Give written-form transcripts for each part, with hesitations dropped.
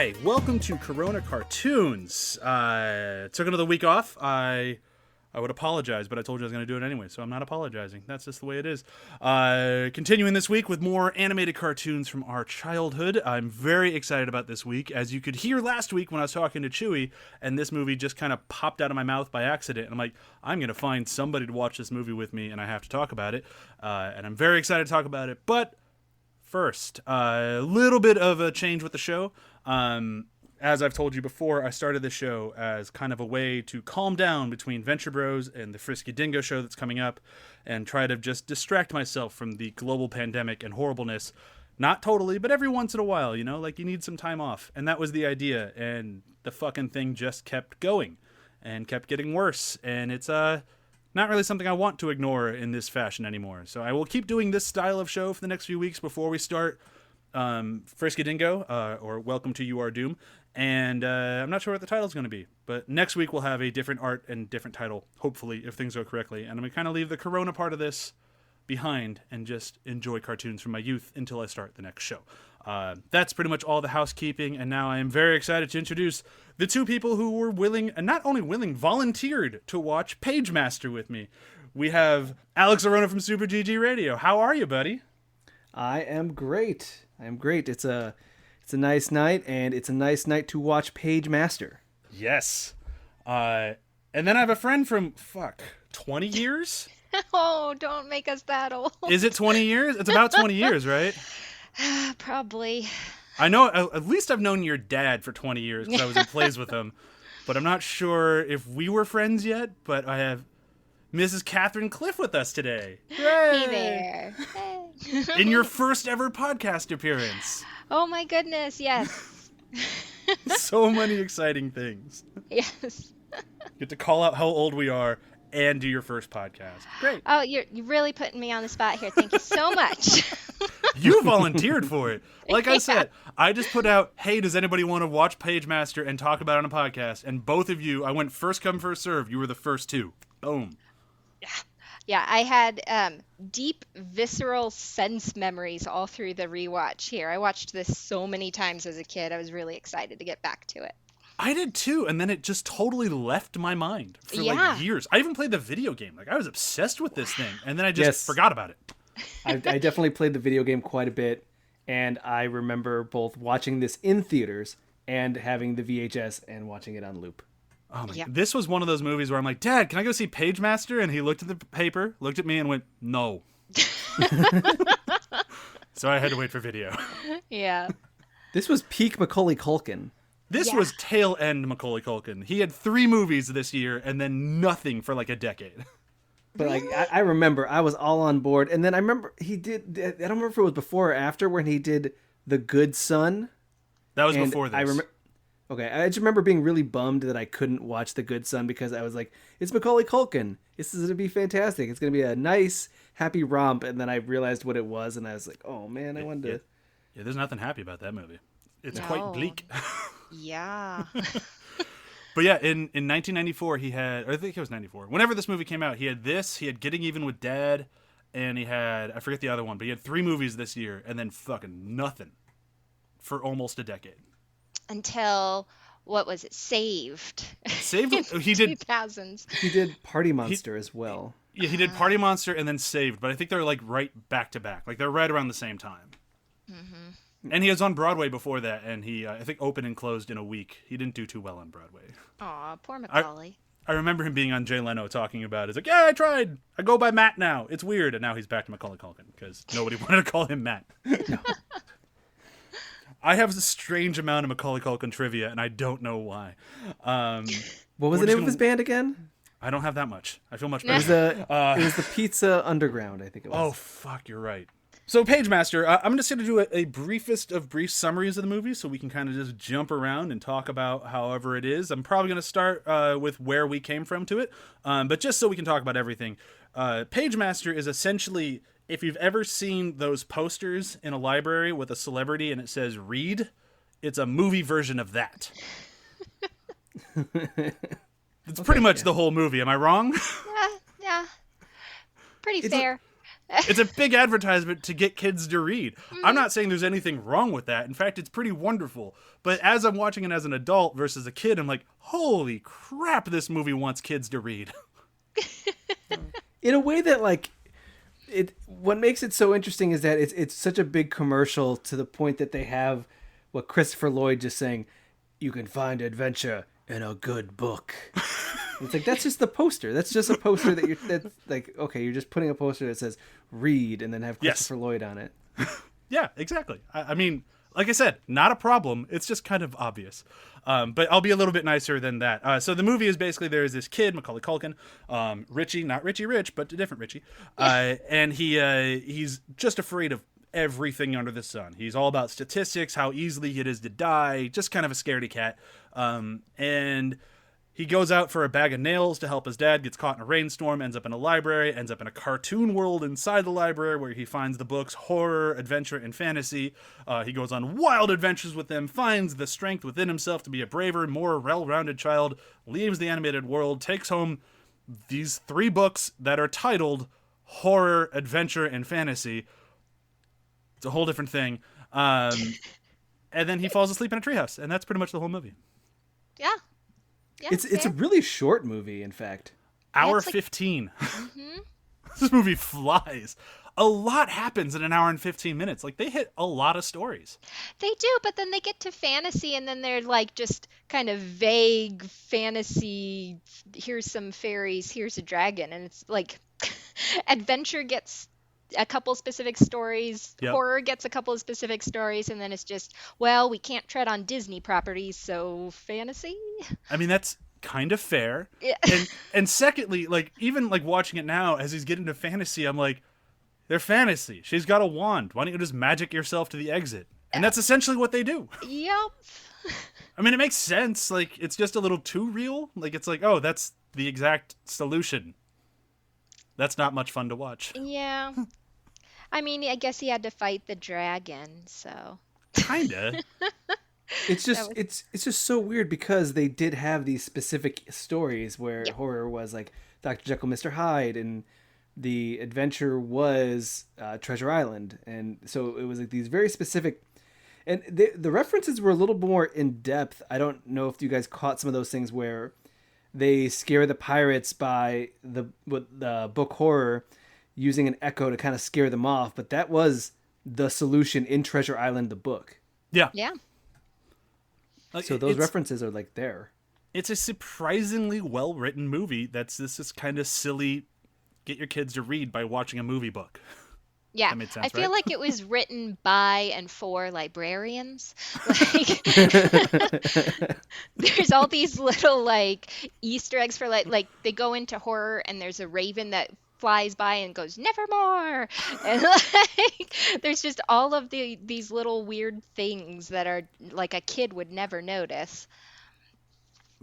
Hi, welcome to Corona Cartoons. Took another week off. I would apologize, but I told you I was going to do it anyway, so I'm not apologizing. That's just the way it is. Continuing this week with more animated cartoons from our childhood. I'm very excited about this week. As you could hear last week when I was talking to Chewy, and this movie just kind of popped out of my mouth by accident. And I'm like, I'm going to find somebody to watch this movie with me, and I have to talk about it. And I'm very excited to talk about it. But first, a little bit of a change with the show. As I've told you before, I started this show as kind of a way to calm down between Venture Bros and the Frisky Dingo show that's coming up and try to just distract myself from the global pandemic and horribleness. Not totally, but every once in a while, you know, like you need some time off. And that was the idea. And the fucking thing just kept going and kept getting worse. And it's not really something I want to ignore in this fashion anymore. So I will keep doing this style of show for the next few weeks before we start Frisky Dingo, or Welcome to You Are Doom. And I'm not sure what the title's going to be, but next week we'll have a different art and different title, hopefully, if things go correctly. And I'm going to kind of leave the Corona part of this behind and just enjoy cartoons from my youth until I start the next show. That's pretty much all the housekeeping, and now I am very excited to introduce the two people who were willing, and not only willing, volunteered to watch Pagemaster with me. We have Alex Orona from Super GG Radio. How are you, buddy? I am great. It's a nice night, and it's a nice night to watch Pagemaster. Yes. And then I have a friend from, 20 years? Oh, don't make us that old. Is it 20 years? It's about 20 years, right? Probably. I know, at least I've known your dad for 20 years because I was in plays with him. But I'm not sure if we were friends yet, but I have Mrs. Katherine Cliff with us today. Yay! Hey there. Hey. In your first ever podcast appearance. Oh my goodness, yes. So many exciting things. Yes. Get to call out how old we are and do your first podcast. Great. Oh, you're really putting me on the spot here. Thank you so much. You volunteered for it. Like I said, I just put out, hey, does anybody want to watch Pagemaster and talk about it on a podcast? And both of you, I went first come, first serve. You were the first two. Boom. Yeah, I had deep, visceral sense memories all through the rewatch here. I watched this so many times as a kid. I was really excited to get back to it. I did too, and then it just totally left my mind for like years. I even played the video game. Like I was obsessed with this thing, and then I just forgot about it. I definitely played the video game quite a bit, and I remember both watching this in theaters and having the VHS and watching it on loop. Oh my! God. This was one of those movies where I'm like, Dad, can I go see Pagemaster? And he looked at the paper, looked at me, and went, no. So I had to wait for video. Yeah. This was peak Macaulay Culkin. This was tail end Macaulay Culkin. He had 3 movies this year and then nothing for like a decade. But I remember I was all on board. And then I remember he did, I don't remember if it was before or after when he did The Good Son. That was before this. I just remember being really bummed that I couldn't watch The Good Son because I was like, it's Macaulay Culkin. This is going to be fantastic. It's going to be a nice, happy romp. And then I realized what it was, and I was like, oh, man, I wanted to... Yeah, there's nothing happy about that movie. It's quite bleak. Yeah. But yeah, in 1994, he had... Or I think it was 94. Whenever this movie came out, he had this, he had Getting Even with Dad, and he had... I forget the other one, but he had 3 movies this year, and then fucking nothing for almost a decade. Until, what was it, Saved. Saved? He did 2000s. He did Party Monster as well. Yeah, he did Party Monster and then Saved, but I think they're like right back to back. Like they're right around the same time. Mm-hmm. And he was on Broadway before that, and he, I think, opened and closed in a week. He didn't do too well on Broadway. Aw, poor Macaulay. I remember him being on Jay Leno talking about it. He's like, yeah, I tried. I go by Matt now. It's weird. And now he's back to Macaulay Culkin because nobody wanted to call him Matt. No. I have a strange amount of Macaulay Culkin trivia, and I don't know why. What was the name of his band again? I don't have that much. I feel much better. It was the Pizza Underground, I think it was. Oh, fuck, you're right. So, Pagemaster, I'm just going to do a briefest of brief summaries of the movie so we can kind of just jump around and talk about however it is. I'm probably going to start with where we came from to it, but just so we can talk about everything. Pagemaster is essentially... If you've ever seen those posters in a library with a celebrity and it says read, it's a movie version of that. It's pretty much the whole movie. Am I wrong? Yeah. Pretty fair. It's a big advertisement to get kids to read. I'm not saying there's anything wrong with that. In fact, it's pretty wonderful. But as I'm watching it as an adult versus a kid, I'm like, holy crap, this movie wants kids to read. In a way that, like, what makes it so interesting is that it's such a big commercial to the point that they have what Christopher Lloyd just saying, you can find adventure in a good book. It's like, that's just the poster. That's just a poster that's like, okay, you're just putting a poster that says read and then have Christopher Lloyd on it. Yeah, exactly. I mean, like I said, not a problem. It's just kind of obvious. But I'll be a little bit nicer than that. So the movie is basically, there's this kid, Macaulay Culkin, Richie, not Richie Rich, but a different Richie. And he's just afraid of everything under the sun. He's all about statistics, how easily it is to die, just kind of a scaredy cat. And he goes out for a bag of nails to help his dad, gets caught in a rainstorm, ends up in a library, ends up in a cartoon world inside the library where he finds the books horror, adventure, and fantasy. He goes on wild adventures with them, finds the strength within himself to be a braver, more well-rounded child, leaves the animated world, takes home these 3 books that are titled horror, adventure, and fantasy. It's a whole different thing. And then he falls asleep in a treehouse, and that's pretty much the whole movie. Yeah. Yeah, it's a really short movie, in fact. Hour it's like- 15. This movie flies. A lot happens in an hour and 15 minutes. Like, they hit a lot of stories. They do, but then they get to fantasy, and then they're like just kind of vague fantasy. Here's some fairies, here's a dragon, and it's like adventure gets a couple specific stories, Yep. horror gets a couple of specific stories, and then it's just, well, we can't tread on Disney properties, so fantasy. I mean, that's kind of fair. Yeah. And secondly, like, even like watching it now as he's getting to fantasy, I'm like, they're fantasy. She's got a wand. Why don't you just magic yourself to the exit? And that's essentially what they do. Yep. I mean, it makes sense. Like, it's just a little too real. Like, it's like, oh, that's the exact solution. That's not much fun to watch. Yeah. I mean, I guess he had to fight the dragon, so. Kinda. It's just it's just so weird because they did have these specific stories where horror was like Dr. Jekyll, Mr. Hyde, and the adventure was Treasure Island, and so it was like these very specific. And the references were a little more in depth. I don't know if you guys caught some of those things where they scare the pirates by the book horror using an echo to kind of scare them off, but that was the solution in Treasure Island, the book. Yeah. Yeah. Like, So those references are like there. It's a surprisingly well-written movie that's this is kind of silly, get your kids to read by watching a movie book. Yeah, That made sense, I feel right? like it was written by and for librarians. Like, there's all these little like Easter eggs for like they go into horror and there's a raven that flies by and goes nevermore, and like there's just all of these little weird things that are like a kid would never notice.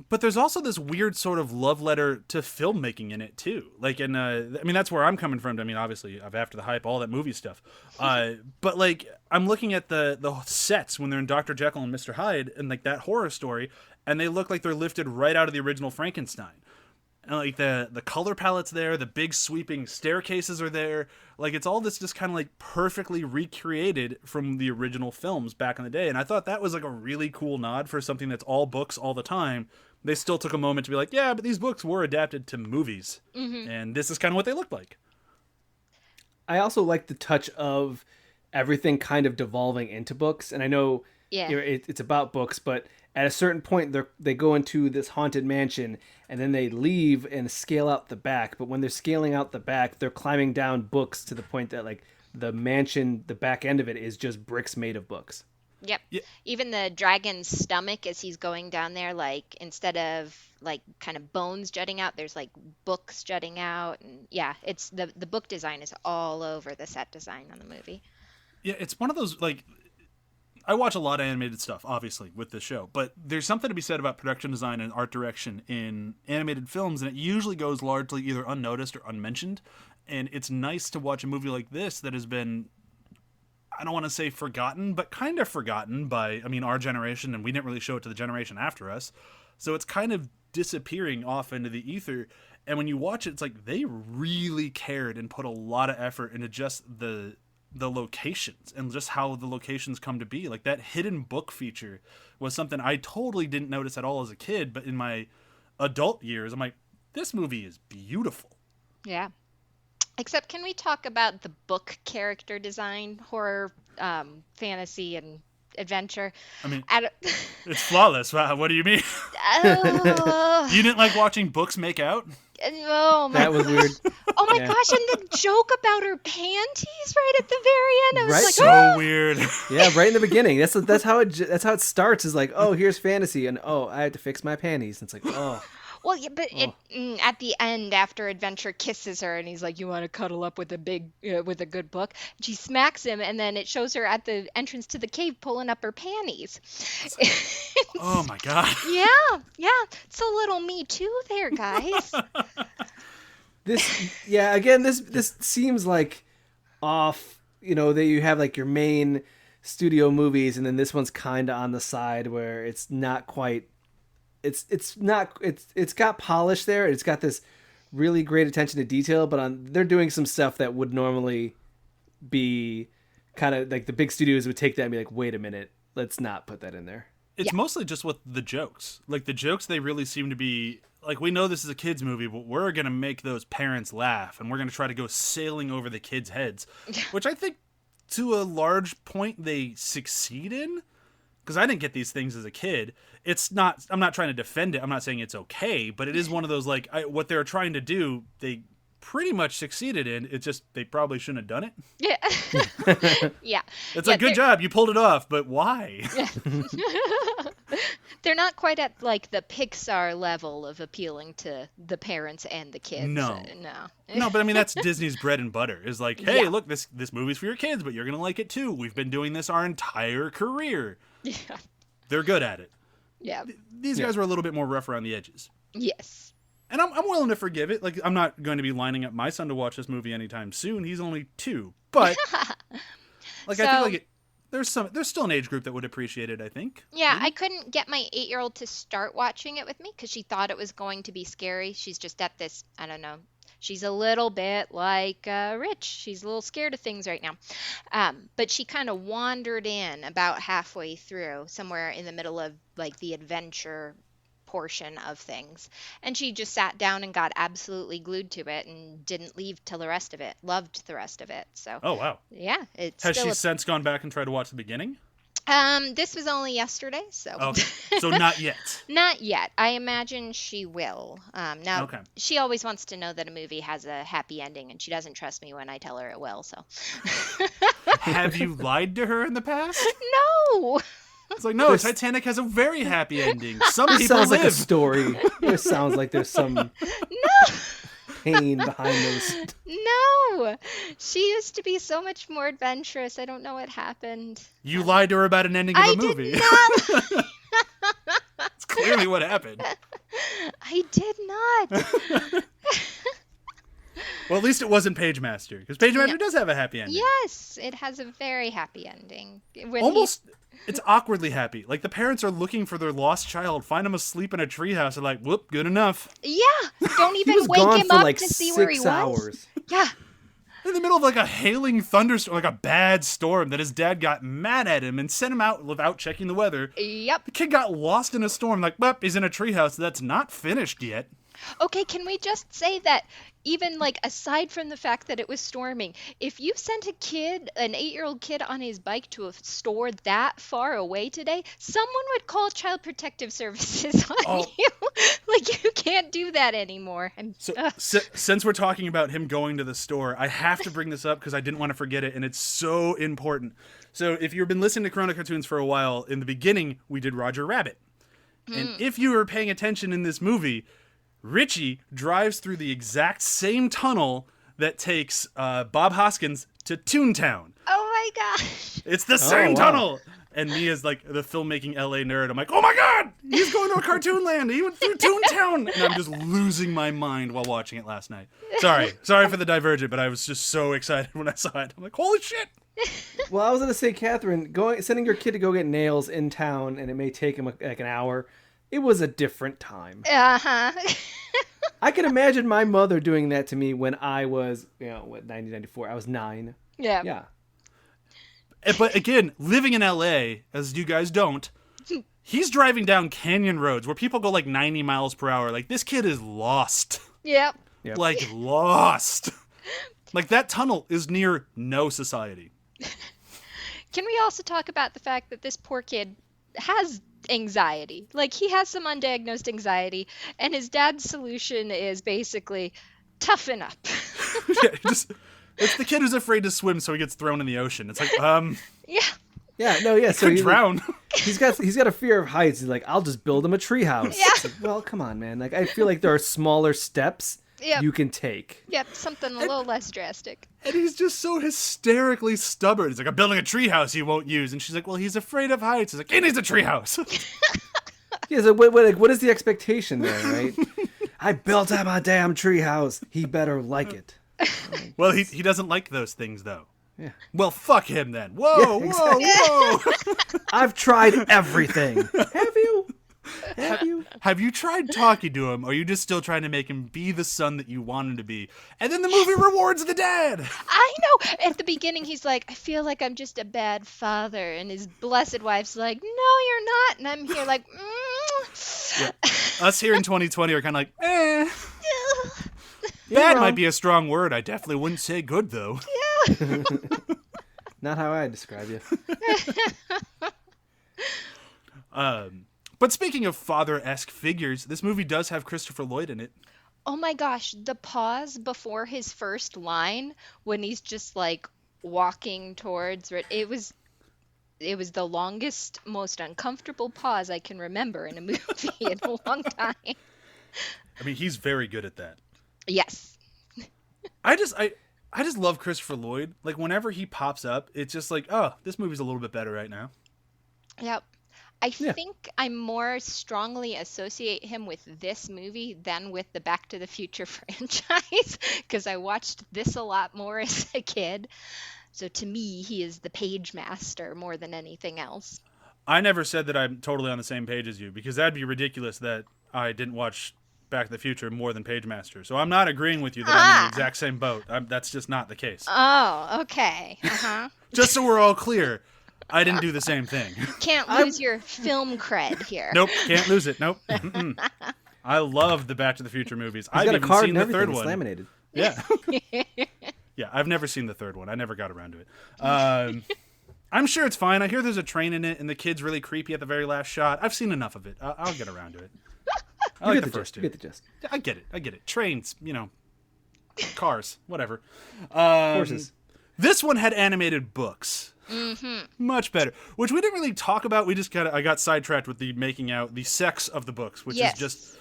But there's also this weird sort of love letter to filmmaking in it too. Like, and I mean, that's where I'm coming from. I mean, obviously, After the Hype, all that movie stuff. But like, I'm looking at the sets when they're in Dr. Jekyll and Mr. Hyde, and like that horror story, and they look like they're lifted right out of the original Frankenstein. And like the color palette's there, the big sweeping staircases are there. Like, it's all this just kind of like perfectly recreated from the original films back in the day. And I thought that was like a really cool nod for something that's all books all the time. They still took a moment to be like, yeah, but these books were adapted to movies. Mm-hmm. And this is kind of what they looked like. I also like the touch of everything kind of devolving into books. And I know it's about books, but at a certain point, they go into this haunted mansion and then they leave and scale out the back. But when they're scaling out the back, they're climbing down books to the point that like the mansion, the back end of it is just bricks made of books. Yep. Yeah. Even the dragon's stomach as he's going down there, like instead of like kind of bones jutting out, there's like books jutting out, and yeah, it's the book design is all over the set design on the movie. Yeah, it's one of those, like, I watch a lot of animated stuff, obviously, with this show, but there's something to be said about production design and art direction in animated films, and it usually goes largely either unnoticed or unmentioned, and it's nice to watch a movie like this that has been, I don't want to say forgotten, but kind of forgotten by, I mean, our generation, and we didn't really show it to the generation after us. So it's kind of disappearing off into the ether. And when you watch it, it's like they really cared and put a lot of effort into just the locations and just how the locations come to be. Like that hidden book feature was something I totally didn't notice at all as a kid, but in my adult years, I'm like, this movie is beautiful. Yeah. Except, can we talk about the book character design, horror, fantasy, and adventure? I mean, it's flawless. Wow, what do you mean? Oh, You didn't like watching books make out? oh my That was weird. Oh my Yeah. gosh, and the joke about her panties right at the very end. I was Right? like, So oh! weird. Yeah, right in the beginning. That's how it starts. Is like, oh, here's fantasy, and oh, I have to fix my panties. And it's like, oh, Well, yeah, but at the end, after Adventure kisses her, and he's like, "You want to cuddle up with with a good book?" And she smacks him, and then it shows her at the entrance to the cave pulling up her panties. Oh my god. Yeah, it's a little Me Too there, guys. this seems like off. You know, that you have like your main studio movies, and then this one's kind of on the side where it's not quite. It's got polish there. It's got this really great attention to detail, but they're doing some stuff that would normally be kind of like the big studios would take that and be like, wait a minute, let's not put that in there. It's mostly just with the jokes. Like the jokes, they really seem to be like, we know this is a kids movie, but we're going to make those parents laugh, and we're going to try to go sailing over the kids' heads, which I think to a large point they succeed in. Because I didn't get these things as a kid. I'm not trying to defend it. I'm not saying it's okay, but it is one of those, like, what they're trying to do, they pretty much succeeded in. It's just, they probably shouldn't have done it. Yeah. Yeah. It's like, good job, you pulled it off, but why? They're not quite at, like, the Pixar level of appealing to the parents and the kids. No. No. No, but I mean, that's Disney's bread and butter. Is like, hey, Yeah. look, this movie's for your kids, but you're going to like it too. We've been doing this our entire career. Yeah. They're good at it. Yeah. These guys were a little bit more rough around the edges. Yes. And I'm willing to forgive it. Like, I'm not going to be lining up my son to watch this movie anytime soon. He's only 2. But, like, I feel like there's still an age group that would appreciate it, I think. Yeah, Maybe? I couldn't get my 8-year-old to start watching it with me because she thought it was going to be scary. She's just at this, I don't know. She's a little bit like Rich. She's a little scared of things right now. But she kind of wandered in about halfway through, somewhere in the middle of like the adventure portion of things. And she just sat down and got absolutely glued to it and didn't leave till the rest of it. Loved the rest of it. So, Oh, wow. yeah. It's Has still she since gone back and tried to watch the beginning? This was only yesterday, so. Okay. So not yet. Not yet. I imagine she will. Now, Okay. she always wants to know that a movie has a happy ending, and she doesn't trust me when I tell her it will, so. Have you lied to her in the past? No! It's like, no, Titanic has a very happy ending. Some This people sounds live. like a story. It sounds like there's some No! pain behind those. No! She used to be so much more adventurous. I don't know what happened. You lied to her about an ending of I a movie. did not! That's clearly what happened. I did not! Well, at least it wasn't Pagemaster, because Pagemaster Yeah. does have a happy ending. Yes, it has a very happy ending. When Almost, it's awkwardly happy. Like, the parents are looking for their lost child, find him asleep in a treehouse, and like, whoop, good enough. Yeah! Don't He even was wake gone him for up like to see where he 6 was. hours. Yeah. In the middle of like a hailing thunderstorm, like a bad storm, that his dad got mad at him and sent him out without checking the weather. Yep. The kid got lost in a storm, like, well, he's in a treehouse that's not finished yet. Okay, can we just say that even like aside from the fact that it was storming, if you sent a kid, an 8-year-old kid on his bike to a store that far away today, someone would call Child Protective Services on you. Like, you can't do that anymore. So, since we're talking about him going to the store, I have to bring this up because I didn't want to forget it, and it's so important. So if you've been listening to Corona Cartoons for a while, in the beginning, we did Roger Rabbit. And if you were paying attention in this movie, Richie drives through the exact same tunnel that takes Bob Hoskins to Toontown. Oh my gosh. It's the same wow. tunnel. And me as like the filmmaking LA nerd, I'm like, oh my God, he's going to a cartoon land. He went through Toontown. And I'm just losing my mind while watching it last night. Sorry for the divergent, but I was just so excited when I saw it. I'm like, holy shit. Well, I was gonna say, Catherine, sending your kid to go get nails in town, and it may take him like an hour. It was a different time. Uh-huh. I can imagine my mother doing that to me when I was, 1994. I was 9. Yeah. Yeah. But again, living in LA, as you guys don't, he's driving down canyon roads where people go like 90 miles per hour. Like, this kid is lost. Yep. Yep. Like, lost. Like, that tunnel is near no society. Can we also talk about the fact that this poor kid has anxiety? Like, he has some undiagnosed anxiety, and his dad's solution is basically toughen up. Yeah, it's the kid who's afraid to swim, so he gets thrown in the ocean. It's like, Yeah. Yeah, no, yeah. So could drown. he's got a fear of heights. He's like, I'll just build him a treehouse. Yeah. It's like, well, come on, man. Like, I feel like there are smaller steps Yep. you can take. Yep, something a little less drastic. And he's just so hysterically stubborn. He's like, I'm building a treehouse he won't use. And she's like, well, he's afraid of heights. He's like, he needs a treehouse. Yeah, so what is the expectation there, right? I built him a damn treehouse. He better like it. Well, he doesn't like those things, though. Yeah. Well, fuck him then. Whoa, Yeah, exactly. whoa. I've tried everything. Have you? Have you? Have you tried talking to him, or are you just still trying to make him be the son that you want him to be? And then the movie rewards the dad. I know. At the beginning, he's like, I feel like I'm just a bad father. And his blessed wife's like, no, you're not. And I'm here like, Yeah. Us here in 2020 are kind of like, eh. You're Bad wrong. might be a strong word. I definitely wouldn't say good, though. Not how I describe you. But speaking of father-esque figures, this movie does have Christopher Lloyd in it. Oh my gosh, the pause before his first line when he's just like walking towards it was the longest, most uncomfortable pause I can remember in a movie in a long time. I mean, he's very good at that. Yes. I just love Christopher Lloyd. Like, whenever he pops up, it's just like, oh, this movie's a little bit better right now. Yep. I think I more strongly associate him with this movie than with the Back to the Future franchise because I watched this a lot more as a kid. So to me, he is the Pagemaster more than anything else. I never said that I'm totally on the same page as you, because that'd be ridiculous that I didn't watch Back to the Future more than Pagemaster. So I'm not agreeing with you that I'm in the exact same boat. That's just not the case. Oh, okay. Uh-huh. Just so we're all clear, I didn't do the same thing. Can't lose your film cred here. Nope, can't lose it. Nope. Mm-mm. I love the Back to the Future movies. He's I've got a even card seen and the everything. third It's one. laminated. Yeah. Yeah, I've never seen the third one. I never got around to it. I'm sure it's fine. I hear there's a train in it, and the kid's really creepy at the very last shot. I've seen enough of it. I'll get around to it. I like the first two. You get the gist. I get it. Trains, cars, whatever. Horses. This one had animated books. Mm-hmm. Much better. Which we didn't really talk about. We just I got sidetracked with the making out, the sex of the books, which is just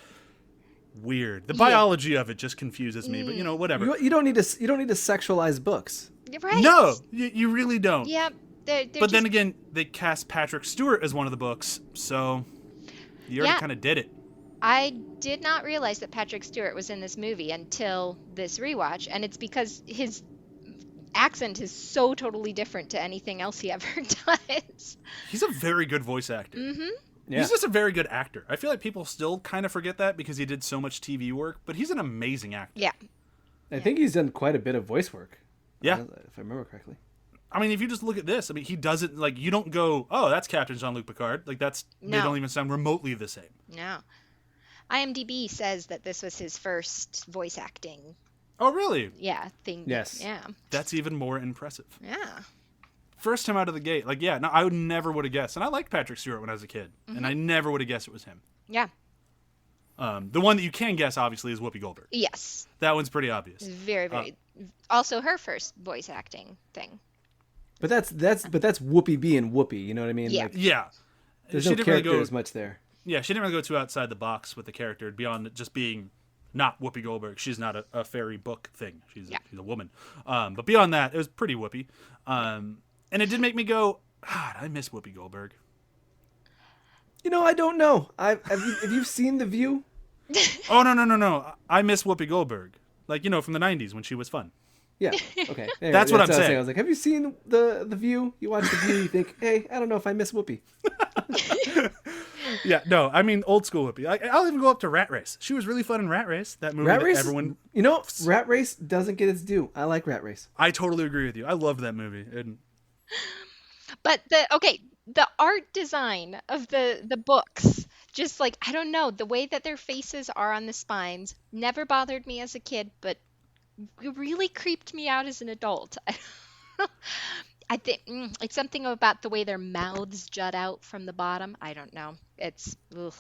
weird. The biology of it just confuses me, but whatever. You don't need to sexualize books. Right. No, you really don't. Yep. But then again, they cast Patrick Stewart as one of the books, so you already kind of did it. I did not realize that Patrick Stewart was in this movie until this rewatch, and it's because his accent is so totally different to anything else he ever does. He's a very good voice actor. Mm-hmm. Yeah. He's just a very good actor. I feel like people still kind of forget that because he did so much TV work, but he's an amazing actor. Yeah. I think he's done quite a bit of voice work. Yeah. If I remember correctly. I mean, if you just look at this, I mean, he doesn't, like, you don't go, oh, that's Captain Jean-Luc Picard. Like, they don't even sound remotely the same. No. IMDb says that this was his first voice acting. Oh, really? Yeah. Thing. Yes. Yeah. That's even more impressive. Yeah. First time out of the gate. Like, yeah, no, I would never would have guessed. And I liked Patrick Stewart when I was a kid. And I never would have guessed it was him. Yeah. The one that you can guess, obviously, is Whoopi Goldberg. Yes. That one's pretty obvious. Very, very. Also, her first voice acting thing. But that's Whoopi being Whoopi. You know what I mean? Yeah. Like, Yeah. there's She no didn't really character go- as much there. Yeah, she didn't really go too outside the box with the character beyond just being not Whoopi Goldberg. She's not a fairy book thing. She's a woman. But beyond that, it was pretty Whoopi. And it did make me go, God, I miss Whoopi Goldberg. I don't know. Have you seen The View? Oh, no. I miss Whoopi Goldberg. Like, from the 90s when she was fun. Yeah. Okay. Anyway, That's what I'm I was saying. I was like, have you seen the View? You watch The View, you think, hey, I don't know if I miss Whoopi. Yeah, no, I mean old school Whoopi. I'll even go up to Rat Race. She was really fun in Rat Race. That movie Rat that Race, everyone. Rat Race doesn't get its due. I like Rat Race. I totally agree with you. I loved that movie. And But the art design of the books, just like I don't know, the way that their faces are on the spines never bothered me as a kid, but it really creeped me out as an adult. I think it's something about the way their mouths jut out from the bottom. I don't know. It's ugh.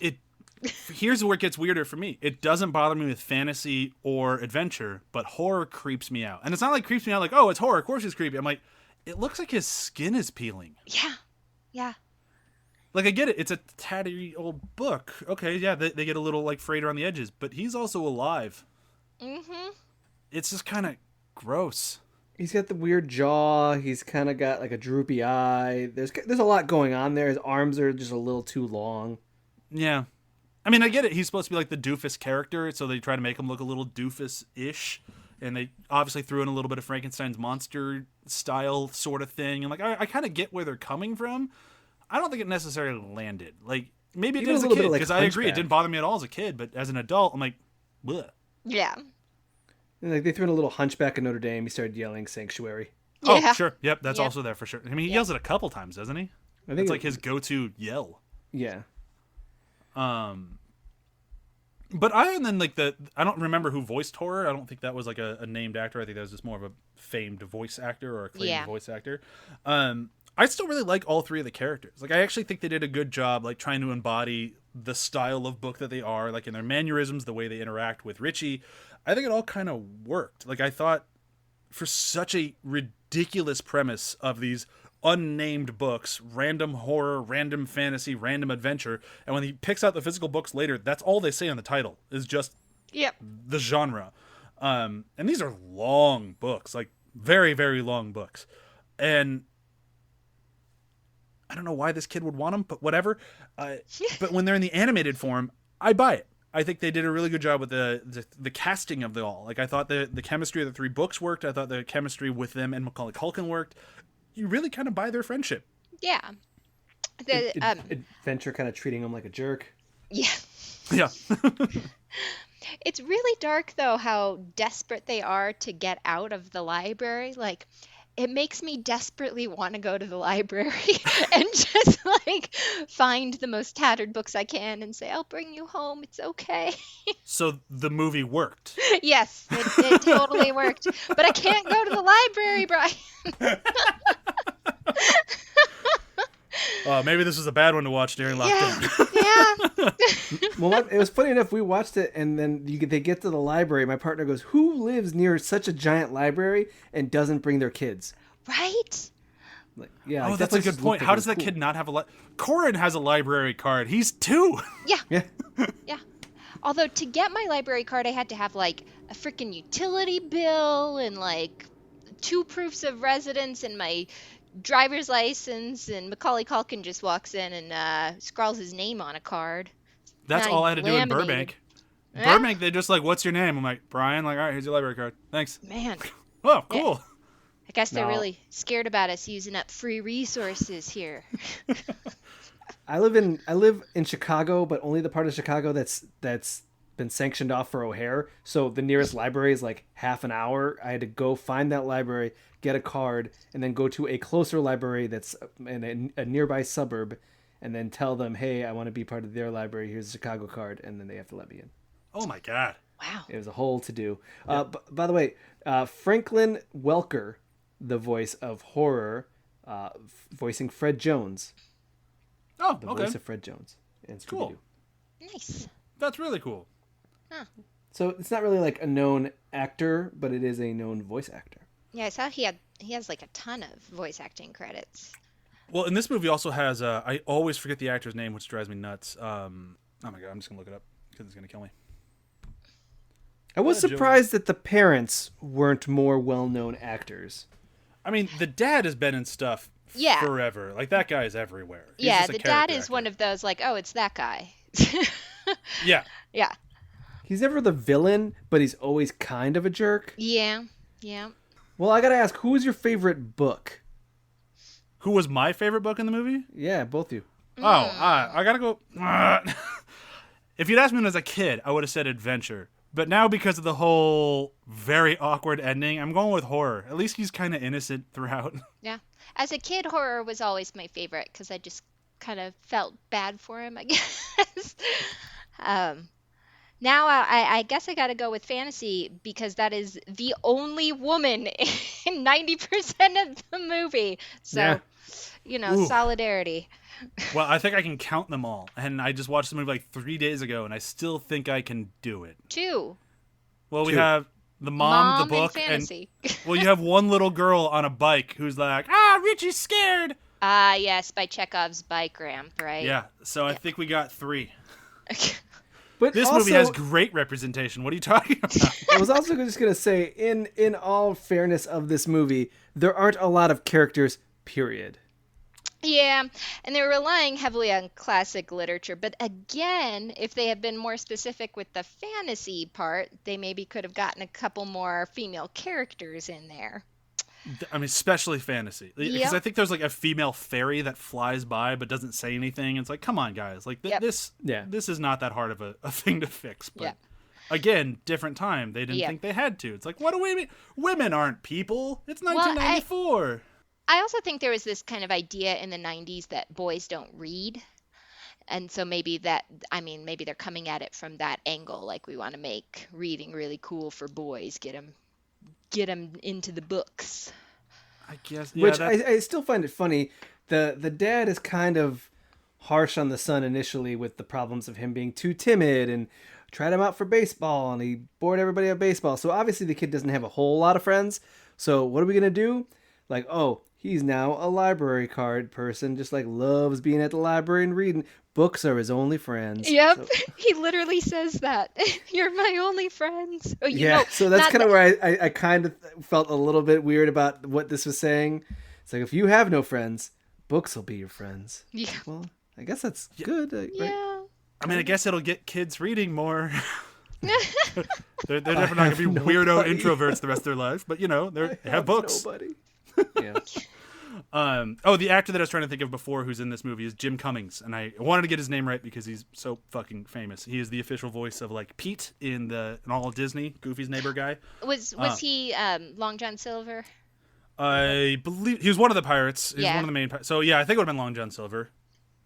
Here's where it gets weirder for me. It doesn't bother me with fantasy or adventure, but horror creeps me out. And it's not like creeps me out like, oh, it's horror. Of course it's creepy. I'm like, it looks like his skin is peeling. Yeah. Yeah. Like, I get it. It's a tatty old book. Okay, yeah, they get a little, like, frayed around the edges. But he's also alive. Mm-hmm. It's just kind of gross. He's got the weird jaw. He's kind of got like a droopy eye. There's a lot going on there. His arms are just a little too long. Yeah. I mean, I get it. He's supposed to be like the doofus character, so they try to make him look a little doofus-ish. And they obviously threw in a little bit of Frankenstein's monster style sort of thing. And like, I kind of get where they're coming from. I don't think it necessarily landed. Like, maybe it Even did as a little bit kid, of, like, because I agree, it Hunchback. didn't bother me at all as a kid. But as an adult, I'm like, bleh. Yeah. And like they threw in a little Hunchback of Notre Dame. He started yelling "Sanctuary." Oh, Yeah. sure. Yep, that's Yep. also there for sure. I mean, he yells it a couple times, doesn't he? I think It's like his go-to yell. Yeah. But other than like I don't remember who voiced horror. I don't think that was like a named actor. I think that was just more of a famed voice actor or acclaimed voice actor. I still really like all three of the characters. Like, I actually think they did a good job, like, trying to embody the style of book that they are, like in their mannerisms, the way they interact with Richie. I think it all kind of worked. Like, I thought for such a ridiculous premise of these unnamed books, random horror, random fantasy, random adventure, and when he picks out the physical books later, that's all they say on the title is just Yep. the genre. And these are long books, like very, very long books. And I don't know why this kid would want them, but whatever. But when they're in the animated form, I buy it. I think they did a really good job with the casting of it all. Like, I thought the chemistry of the three books worked. I thought the chemistry with them and Macaulay Culkin worked. You really kind of buy their friendship. Yeah. The Adventure kind of treating him like a jerk. yeah. Yeah. It's really dark though how desperate they are to get out of the library. Like, it makes me desperately want to go to the library and just like find the most tattered books I can and say, I'll bring you home. It's okay. So the movie worked. Yes, it totally worked. But I can't go to the library, Brian. Maybe this was a bad one to watch during lockdown. Yeah. Well, it was funny enough. We watched it, and then they get to the library. My partner goes, "Who lives near such a giant library and doesn't bring their kids?" Right? Like, yeah, Oh, like, that's that a place good just point. looked How like does it was that kid cool. not have a Corin has a library card. He's 2. Yeah. Yeah, Yeah. Although to get my library card, I had to have like a freaking utility bill and like 2 proofs of residence and my driver's license. And Macaulay Culkin just walks in and scrawls his name on a card. That's Not all I had to do in laminated. Burbank. Yeah. Burbank, they just like, what's your name? I'm like, Brian. Like, all right, here's your library card. Thanks. Man, Oh, cool. I guess they're No. really scared about us using up free resources here. I live in Chicago, but only the part of Chicago that's been sanctioned off for O'Hare. So the nearest library is like half an hour. I had to go find that library, get a card, and then go to a closer library that's in a nearby suburb, and then tell them, hey, I want to be part of their library. Here's a Chicago card, and then they have to let me in. Oh my God. Wow. It was a whole to do. By the way, Franklin Welker, the voice of horror, voicing Fred Jones, Oh, the okay. voice of Fred Jones in Scooby-Doo. Cool. Nice. That's really cool. So it's not really like a known actor, but it is a known voice actor. Yeah, I saw he has like a ton of voice acting credits. Well, in this movie also has, I always forget the actor's name, which drives me nuts. Oh my God, I'm just going to look it up because it's going to kill me. I was Jones. surprised that the parents weren't more well-known actors. I mean, the dad has been in stuff Yeah. forever. Like, that guy is everywhere. He's Yeah, just a the dad character is actor. one of those like, oh, it's that guy. Yeah. Yeah. He's never the villain, but he's always kind of a jerk. Yeah. Yeah. Well, I gotta ask, who was your favorite book? Who was my favorite book in the movie? Yeah, both of you. I gotta go. If you'd asked me when I was a kid, I would have said adventure. But now, because of the whole very awkward ending, I'm going with horror. At least he's kind of innocent throughout. Yeah. As a kid, horror was always my favorite because I just kind of felt bad for him, I guess. um, Now I guess I got to go with fantasy because that is the only woman in 90% of the movie. So, Yeah. Ooh. Solidarity. Well, I think I can count them all. And I just watched the movie like 3 days ago, and I still think I can do it. 2. Well, we Two. have the mom, the book, and fantasy. Well, you have one little girl on a bike who's like, Richie's scared. Ah, yes, by Chekhov's bike ramp, right? Yeah, so I think we got 3. But This also, movie has great representation. What are you talking about? I was also just gonna say, in all fairness of this movie, there aren't a lot of characters. Period. Yeah, and they were relying heavily on classic literature. But again, if they had been more specific with the fantasy part, they maybe could have gotten a couple more female characters in there. I mean, especially fantasy. Because Yep. I think there's like a female fairy that flies by but doesn't say anything. It's like, come on, guys. Like, Yep. this is not that hard of a thing to fix. But Yep. again, different time. They didn't Yep. think they had to. It's like, what do we mean? Women aren't people. It's 1994. I also think there was this kind of idea in the 90s that boys don't read. And so maybe maybe they're coming at it from that angle. Like, we want to make reading really cool for boys, get them into the books. I guess. Which I still find it funny. The dad is kind of harsh on the son initially with the problems of him being too timid and tried him out for baseball and he bored everybody at baseball. So obviously the kid doesn't have a whole lot of friends. So what are we gonna do? Like, he's now a library card person, just like loves being at the library and reading. Books are his only friends. Yep, So, he literally says that. You're my only friends. Oh, so that's kind of where I kind of felt a little bit weird about what this was saying. It's like, if you have no friends, books will be your friends. Yeah. Well, I guess that's good. Right? Yeah. I mean, I guess it'll get kids reading more. they're definitely not going to be have weirdo nobody. introverts the rest of their lives, but they have books. Nobody. Yeah. The actor that I was trying to think of before who's in this movie is Jim Cummings, and I wanted to get his name right because he's so fucking famous. He is the official voice of like Pete in all of Disney, Goofy's neighbor guy. Was he Long John Silver? I believe he was one of the pirates. He was Yeah. one of the main pirates. So yeah, I think it would have been Long John Silver.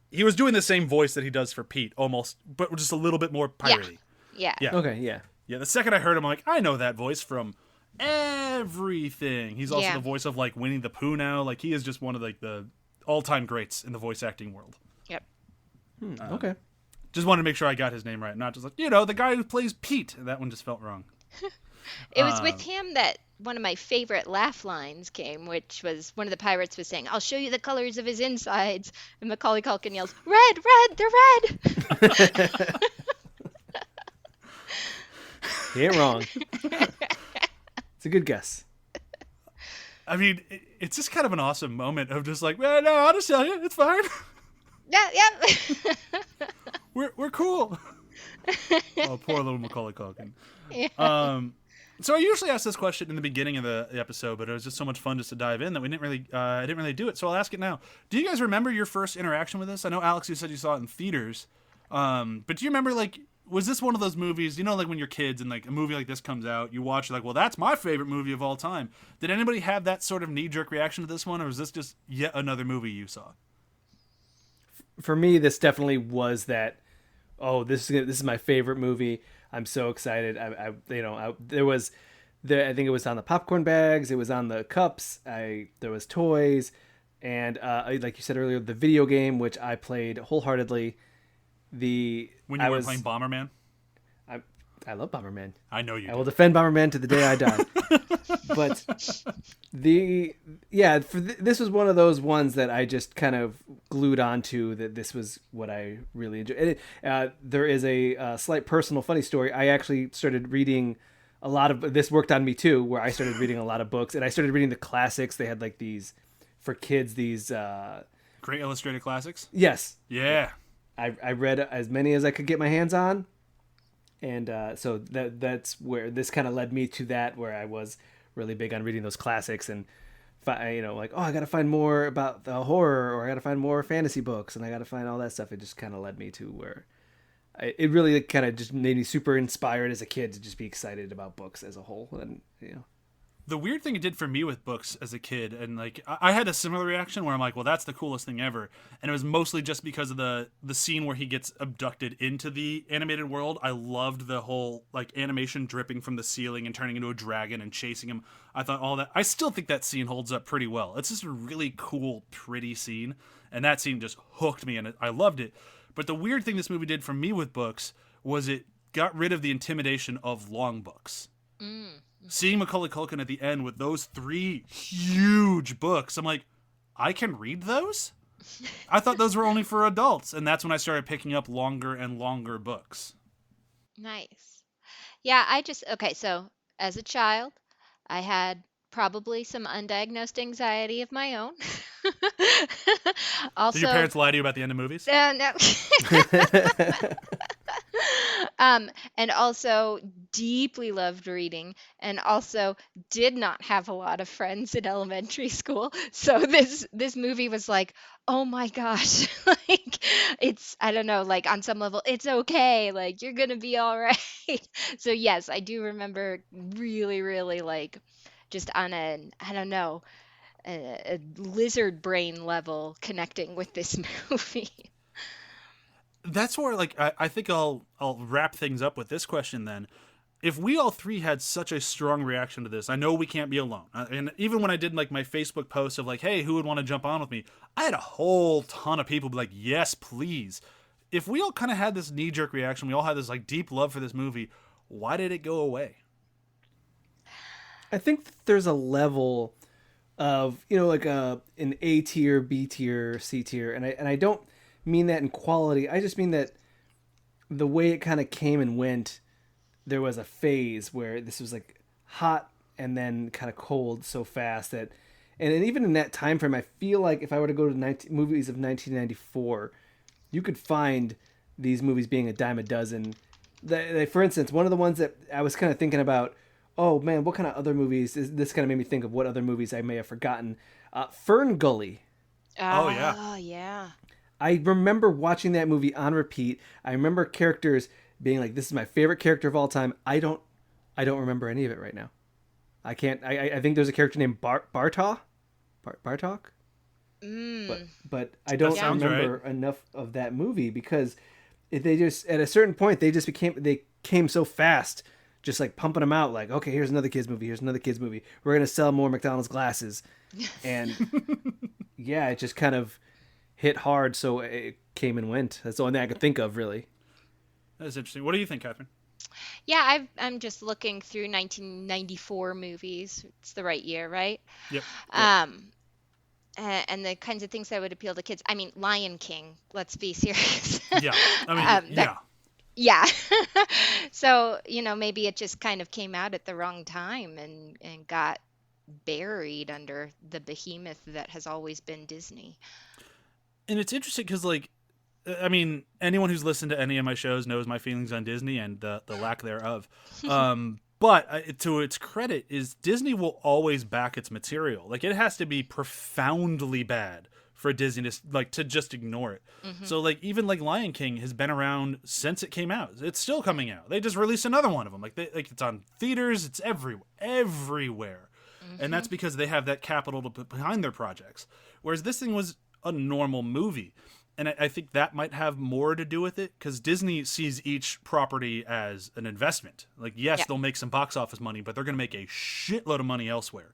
He was doing the same voice that he does for Pete, almost, but just a little bit more piratey. Yeah. Yeah. Okay. Yeah. Yeah, the second I heard him, I'm like, I know that voice from everything. He's also Yeah. the voice of like Winnie the Pooh now. Like, he is just one of like the all-time greats in the voice acting world. Yep. Okay. Just wanted to make sure I got his name right, not just like, the guy who plays Pete. That one just felt wrong. It was with him that one of my favorite laugh lines came, which was one of the pirates was saying, "I'll show you the colors of his insides," and Macaulay Culkin yells, "Red, red, they're red." He ain't wrong. It's a good guess. I mean, it's just kind of an awesome moment of just like, well, no, I'll just tell you, it's fine. Yeah, yeah. We're cool. Oh, poor little Macaulay Culkin. Yeah. So I usually ask this question in the beginning of the episode, but it was just so much fun just to dive in that I didn't really do it. So I'll ask it now. Do you guys remember your first interaction with this? I know, Alex, you said you saw it in theaters. But do you remember, like, was this one of those movies, like when you're kids and like a movie like this comes out, you watch like, well, that's my favorite movie of all time. Did anybody have that sort of knee-jerk reaction to this one, or was this just yet another movie you saw? For me, this definitely was that. Oh, this is my favorite movie. I'm so excited. I think it was on the popcorn bags. It was on the cups. There was toys, and like you said earlier, the video game, which I played wholeheartedly. When you were playing Bomberman? I love Bomberman. I know you I do. will defend Bomberman to the day I die. But this was one of those ones that I just kind of glued onto, that this was what I really enjoyed. There is a slight personal funny story. I actually started reading a lot of, this worked on me too, where I started reading a lot of books, and I started reading the classics. They had like these, for kids, these... Great illustrated classics? Yes. Yeah. I read as many as I could get my hands on. And so that's where this kind of led me to that, where I was really big on reading those classics and like, oh, I got to find more about the horror, or I got to find more fantasy books, and I got to find all that stuff. It just kind of led me to where it really kind of just made me super inspired as a kid to just be excited about books as a whole. And, The weird thing it did for me with books as a kid, and like I had a similar reaction where I'm like, well, that's the coolest thing ever, and it was mostly just because of the scene where he gets abducted into the animated world. I loved the whole like animation dripping from the ceiling and turning into a dragon and chasing him. I thought all that. I still think that scene holds up pretty well. It's just a really cool, pretty scene, and that scene just hooked me, and I loved it. But the weird thing this movie did for me with books was it got rid of the intimidation of long books. Seeing Macaulay Culkin at the end with those 3 huge books, I'm like, I can read those? I thought those were only for adults, and that's when I started picking up longer and longer books. Nice. Yeah, okay, so as a child, I had probably some undiagnosed anxiety of my own. Did your Also, parents lie to you about the end of movies? no. And also deeply loved reading, and also did not have a lot of friends in elementary school. So this movie was like, oh my gosh, like it's, I don't know, like on some level it's okay, like you're gonna be all right. So yes, I do remember really, really like just on I don't know, a lizard brain level connecting with this movie. That's where like I think I'll wrap things up with this question then. If we all 3 had such a strong reaction to this, I know we can't be alone. And even when I did like my Facebook post of like, hey, who would want to jump on with me? I had a whole ton of people be like, yes, please. If we all kind of had this knee-jerk reaction, we all had this like deep love for this movie, why did it go away? I think that there's a level of, like an A tier, B tier, C tier, and I don't mean that in quality. I just mean that the way it kind of came and went, there was a phase where this was like hot and then kind of cold so fast that, and even in that time frame, I feel like if I were to go to movies of 1994, you could find these movies being a dime a dozen. For instance, one of the ones that I was kind of thinking about, oh man, what kind of other movies this kind of made me think of what other movies I may have forgotten. Fern Gully. Oh, yeah. Oh, yeah. I remember watching that movie on repeat. I remember characters being like, this is my favorite character of all time. I don't remember any of it right now. I can't. I think there's a character named Bartok. But I don't remember enough of that movie because they just, at a certain point, they came so fast, just like pumping them out. Like, okay, here's another kids movie. Here's another kids movie. We're gonna sell more McDonald's glasses, and yeah, it just kind of hit hard. So it came and went. That's the only thing I could think of, really. That's interesting. What do you think, Catherine? Yeah, I'm just looking through 1994 movies. It's the right year, right? Yep. And the kinds of things that would appeal to kids. I mean, Lion King. Let's be serious. Yeah. I mean, yeah. Yeah. So, maybe it just kind of came out at the wrong time and got buried under the behemoth that has always been Disney. And it's interesting because, like, I mean, anyone who's listened to any of my shows knows my feelings on Disney and the lack thereof. But to its credit, is Disney will always back its material. Like, it has to be profoundly bad for Disney to just ignore it. Mm-hmm. So, like, even like Lion King has been around since it came out. It's still coming out. They just released another one of them. Like it's on theaters. It's everywhere. Mm-hmm. And that's because they have that capital to put behind their projects. Whereas this thing was a normal movie. And I think that might have more to do with it because Disney sees each property as an investment. Like, yes, they'll make some box office money, but they're going to make a shitload of money elsewhere.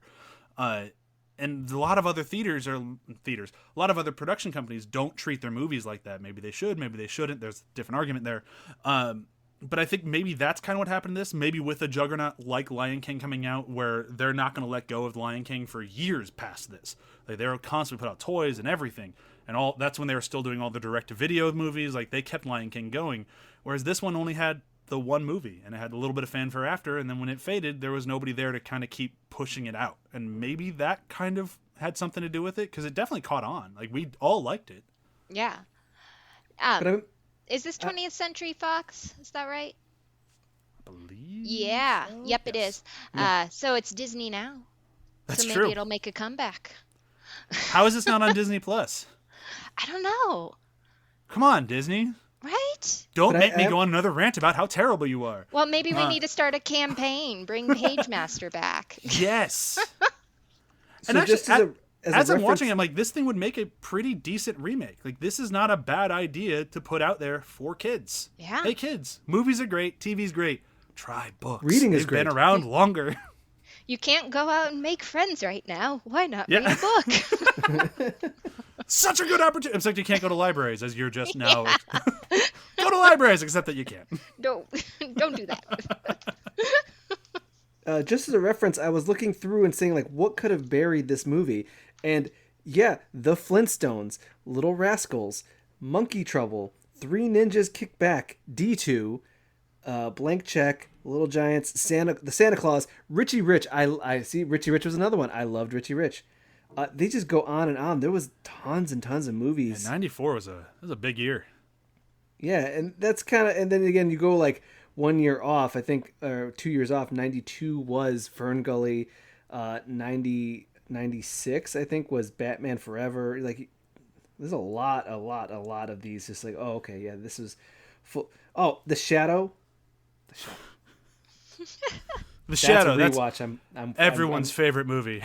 And a lot of other a lot of other production companies don't treat their movies like that. Maybe they should, maybe they shouldn't. There's a different argument there. But I think maybe that's kind of what happened to this. Maybe with a juggernaut like Lion King coming out where they're not going to let go of Lion King for years past this. Like, they're constantly put out toys and everything. And that's when they were still doing all the direct-to-video movies. Like, they kept Lion King going. Whereas this one only had the one movie. And it had a little bit of fanfare after. And then when it faded, there was nobody there to kind of keep pushing it out. And maybe that kind of had something to do with it. Because it definitely caught on. Like, we all liked it. Yeah. Is this 20th Century Fox? Is that right? I believe Yeah. so. Yep, Yes. it is. So it's Disney now. That's so maybe true. it'll make a comeback. How is this not on Disney Plus? I don't know. Come on, Disney. Right? Don't But make me I- go on another rant about how terrible you are. Well, maybe we Uh. need to start a campaign. Bring Pagemaster back. Yes. So And actually, just as a as I'm reference- watching, I'm like, this thing would make a pretty decent remake. Like, this is not a bad idea to put out there for kids. Yeah. Hey, kids, movies are great, TV's great. Try books. Reading is They've been great. around longer. You can't go out and make friends right now. Why not Yeah. read a book? Such a good opportunity. It's like you can't go to libraries, as you're just now. Go to libraries, except that you can't. don't do that. Just as a reference, I was looking through and saying, like, what could have buried this movie? And yeah, The Flintstones, Little Rascals, Monkey Trouble, Three Ninjas Kick Back, D2, Blank Check, Little Giants, the Santa Claus, Richie Rich. I see Richie Rich was another one. I loved Richie Rich. They just go on and on. There was tons and tons of movies. And 94 was a big year. Yeah, and that's kind of, and then again, you go like 1 year off, I think, or 2 years off. 92 was Fern Gully. 96, I think, was Batman Forever. Like, there's a lot of these. Just like, oh, okay, yeah, this is full. Oh, The Shadow. The Shadow. That's a That's rewatch. everyone's favorite movie.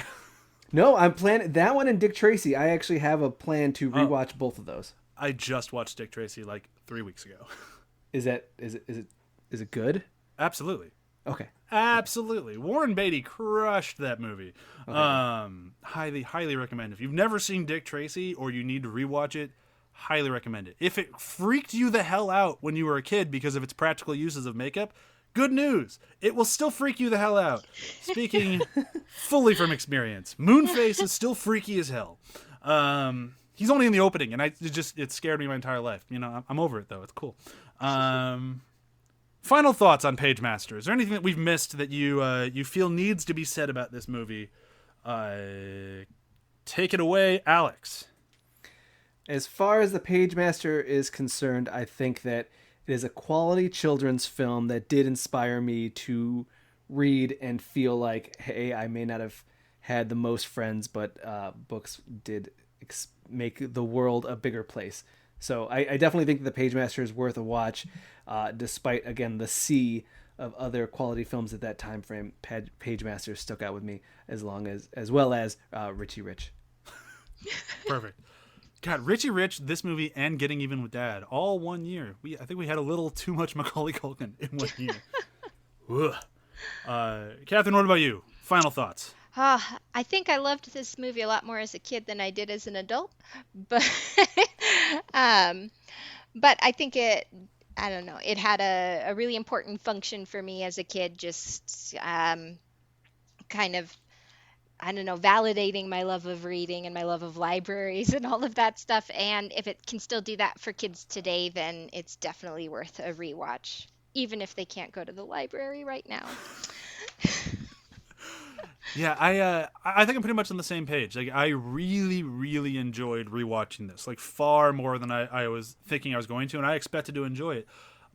No, I'm planning that one and Dick Tracy. I actually have a plan to rewatch both of those. I just watched Dick Tracy like 3 weeks ago. Is it good? Absolutely. Okay. Absolutely. Warren Beatty crushed that movie. Highly recommend. If you've never seen Dick Tracy or you need to rewatch it, highly recommend it. If it freaked you the hell out when you were a kid because of its practical uses of makeup, good news. It will still freak you the hell out. Speaking fully from experience, Moonface is still freaky as hell. He's only in the opening, and it scared me my entire life. You know, I'm over it though. It's cool. Final thoughts on Pagemaster. Is there anything that we've missed that you feel needs to be said about this movie? Take it away, Alex. As far as the Pagemaster is concerned, I think that it is a quality children's film that did inspire me to read and feel like, hey, I may not have had the most friends, but books did make the world a bigger place. So I definitely think the Pagemaster is worth a watch, despite, again, the sea of other quality films at that time frame. Pagemaster stuck out with me as well as Richie Rich. Perfect. God, Richie Rich, this movie, and Getting Even with Dad, all 1 year. I think we had a little too much Macaulay Culkin in 1 year. Katherine, what about you? Final thoughts. I think I loved this movie a lot more as a kid than I did as an adult, but but I think I don't know, it had a really important function for me as a kid, just kind of, I don't know, validating my love of reading and my love of libraries and all of that stuff. And if it can still do that for kids today, then it's definitely worth a rewatch, even if they can't go to the library right now. Yeah, I think I'm pretty much on the same page. Like, I really enjoyed rewatching this, like far more than I was thinking I was going to, and I expected to enjoy it.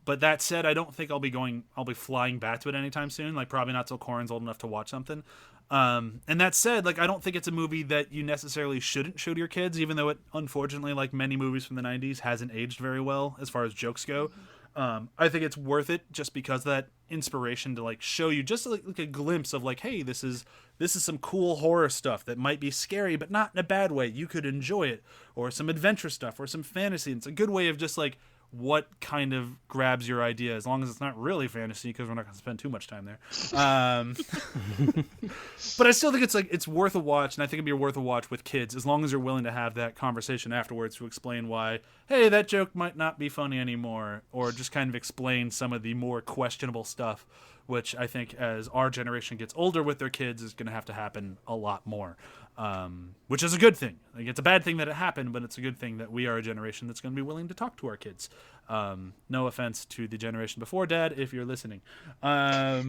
But that said, I don't think I'll be flying back to it anytime soon. Like, probably not till Corin's old enough to watch something. And that said, like, I don't think it's a movie that you necessarily shouldn't show to your kids, even though it, unfortunately, like many movies from the 90s, hasn't aged very well as far as jokes go. I think it's worth it just because of that inspiration to like show you just like a glimpse of like, hey, this is some cool horror stuff that might be scary, but not in a bad way. You could enjoy it, or some adventure stuff, or some fantasy. And it's a good way of just like what kind of grabs your idea, as long as it's not really fantasy, because we're not going to spend too much time there. But I still think it's worth a watch, and I think it'd be worth a watch with kids, as long as you're willing to have that conversation afterwards to explain why, hey, that joke might not be funny anymore, or just kind of explain some of the more questionable stuff, which I think as our generation gets older with their kids is going to have to happen a lot more. Which is a good thing. Like, it's a bad thing that it happened, but it's a good thing that we are a generation that's going to be willing to talk to our kids. No offense to the generation before Dad, if you're listening. But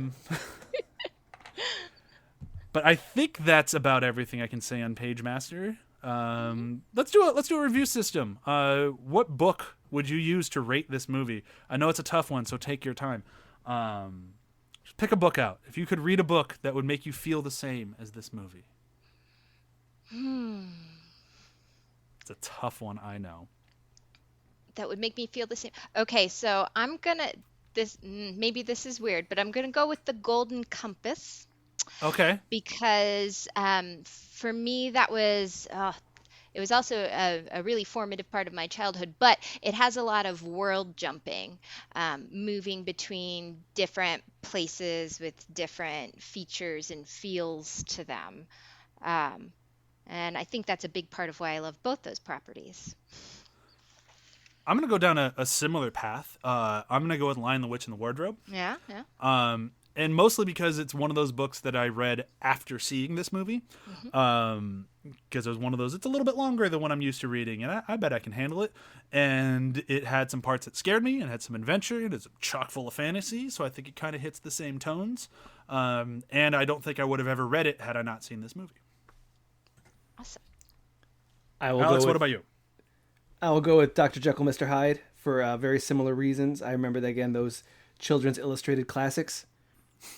I think that's about everything I can say on Pagemaster. Let's do a review system. What book would you use to rate this movie? I know it's a tough one, so take your time. Just pick a book out. If you could read a book that would make you feel the same as this movie, It's a tough one, I know. That would make me feel the same. Okay, so I'm gonna maybe this is weird, but I'm gonna go with the Golden Compass Okay. because for me that was it was also a really formative part of my childhood, but it has a lot of world jumping, moving between different places with different features and feels to them. Um, and I think that's a big part of why I love both those properties. I'm going to go down a similar path. I'm going to go with Lion, the Witch, and the Wardrobe. Yeah, yeah. And mostly because it's one of those books that I read after seeing this movie. Because it was one of those, it's a little bit longer than what I'm used to reading, and I bet I can handle it. And it had some parts that scared me, and had some adventure, and it's chock full of fantasy, so I think it kind of hits the same tones. And I don't think I would have ever read it had I not seen this movie. Awesome. Alex, what about you? I will go with Dr. Jekyll, Mr. Hyde for very similar reasons. I remember that, again, those children's illustrated classics.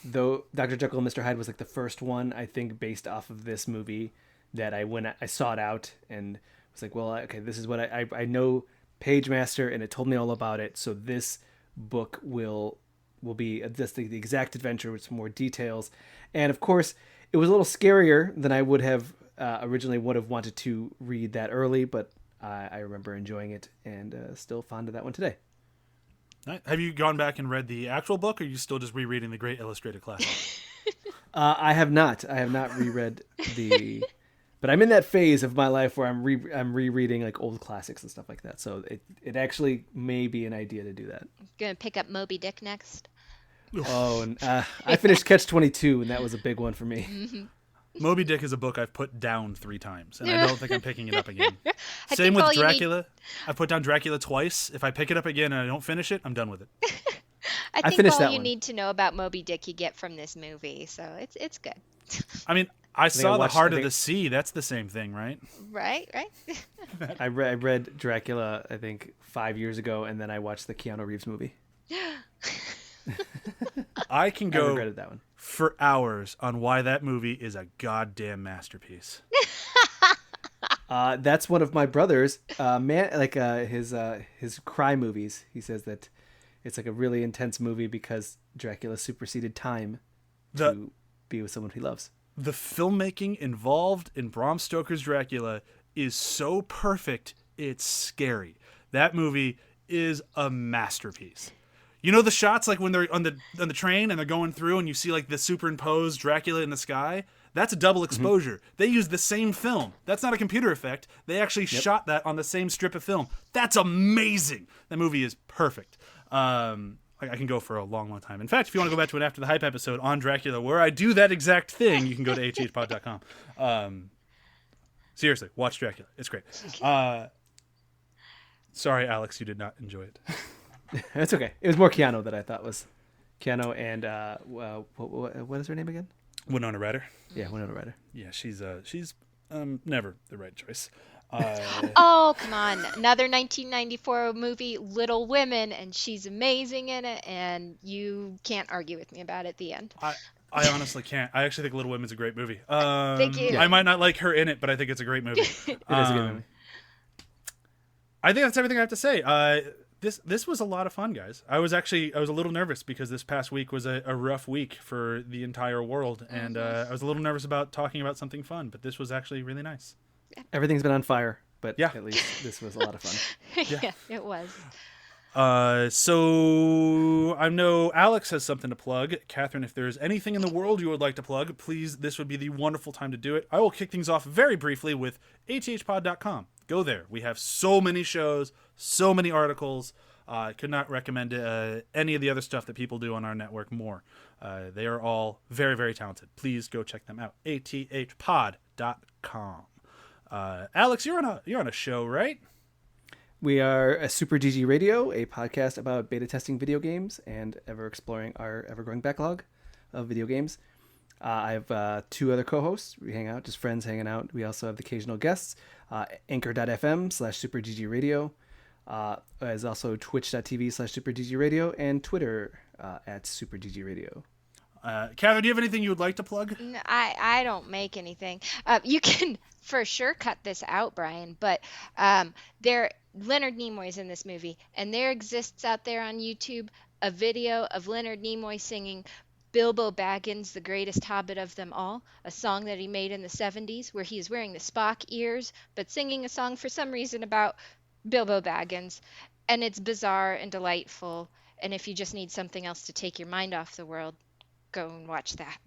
Though Dr. Jekyll and Mr. Hyde was like the first one, I think, based off of this movie that I sought out and was like, well, okay, this is what I know Pagemaster, and it told me all about it. So this book will be just the exact adventure with some more details. And of course, it was a little scarier than I would have originally would have wanted to read that early, but I remember enjoying it and still fond of that one today. Have you gone back and read the actual book, or are you still just rereading the great illustrated classic? I have not. I have not reread the, but I'm in that phase of my life where I'm rereading like old classics and stuff like that. So it actually may be an idea to do that. Gonna pick up Moby Dick next. Oh, and I finished Catch-22, and that was a big one for me. Mm-hmm. Moby Dick is a book I've put down 3 times, and I don't think I'm picking it up again. I Same think with all you Dracula. I put down Dracula twice. If I pick it up again and I don't finish it, I'm done with it. I think finished all that you one. need to know about Moby Dick you get from this movie, so it's good. I mean, I saw The watched- Heart I of think- the Sea. That's the same thing, right? Right? I read Dracula, I think 5 years ago, and then I watched the Keanu Reeves movie. I can I go regretted that one. for hours on why that movie is a goddamn masterpiece. That's one of my brothers. His cry movies. He says that it's like a really intense movie because Dracula superseded time to be with someone he loves. The filmmaking involved in Bram Stoker's Dracula is so perfect, it's scary. That movie is a masterpiece. You know the shots like when they're on the train and they're going through and you see like the superimposed Dracula in the sky? That's a double exposure. They use the same film. That's not a computer effect. They actually shot that on the same strip of film. That's amazing. That movie is perfect. I can go for a long, long time. In fact, if you want to go back to an After the Hype episode on Dracula where I do that exact thing, you can go to hhpod.com. Seriously, watch Dracula. It's great. Sorry, Alex, you did not enjoy it. It's okay. It was more Keanu that I thought was Keanu and what is her name again? Winona Ryder. Yeah, Winona Ryder. Yeah, she's never the right choice. Oh, come on. Another 1994 movie, Little Women, and she's amazing in it, and you can't argue with me about it at the end. I honestly can't. I actually think Little Women's a great movie. Thank you. I might not like her in it, but I think it's a great movie. It is a good movie. I think that's everything I have to say. This was a lot of fun, guys. I was a little nervous because this past week was a rough week for the entire world, and I was a little nervous about talking about something fun, but this was actually really nice. Everything's been on fire, but Yeah. at least this was a lot of fun. Yeah, it was. So I know Alex has something to plug. Catherine, if there's anything in the world you would like to plug, please, this would be the wonderful time to do it. I will kick things off very briefly with hhpod.com. Go there. We have so many shows, so many articles. I could not recommend any of the other stuff that people do on our network more. They are all very, very talented. Please go check them out. athpod.com. Alex, you're on a show, right? We are a Super GG Radio, a podcast about beta testing video games and ever exploring our ever-growing backlog of video games. I have 2 other co-hosts. We hang out, just friends hanging out. We also have the occasional guests. Anchor.fm/SuperGGRadio. There's also twitch.tv/SuperGGRadio and Twitter @SuperGGRadio. Katherine, do you have anything you would like to plug? I don't make anything. You can for sure cut this out, Brian, but there Leonard Nimoy's in this movie, and there exists out there on YouTube a video of Leonard Nimoy singing Bilbo Baggins, the greatest hobbit of them all, a song that he made in the 70s where he is wearing the Spock ears, but singing a song for some reason about Bilbo Baggins. And it's bizarre and delightful. And if you just need something else to take your mind off the world, go and watch that.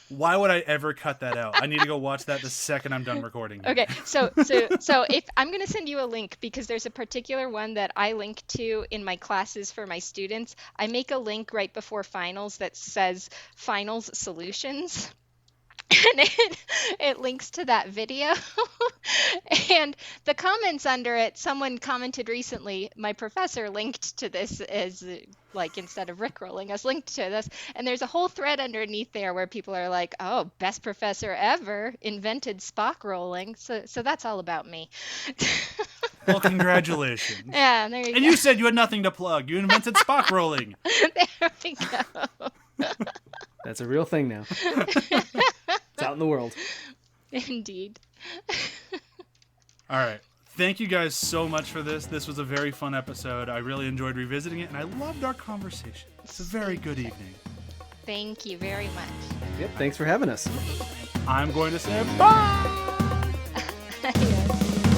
Why would I ever cut that out? I need to go watch that the second I'm done recording. Okay, so if I'm going to send you a link because there's a particular one that I link to in my classes for my students. I make a link right before finals that says finals solutions. And it links to that video. And the comments under it, someone commented recently, my professor linked to this as, like, instead of rickrolling us, linked to this. And there's a whole thread underneath there where people are like, oh, best professor ever invented Spock rolling. So that's all about me. Well, congratulations. Yeah, there you go. And you said you had nothing to plug. You invented Spock rolling. There we go. That's a real thing now. It's out in the world. Indeed. All right. Thank you guys so much for this. This was a very fun episode. I really enjoyed revisiting it, and I loved our conversation. It's a very good evening. Thank you very much. Yep, thanks for having us. I'm going to say bye! Yes.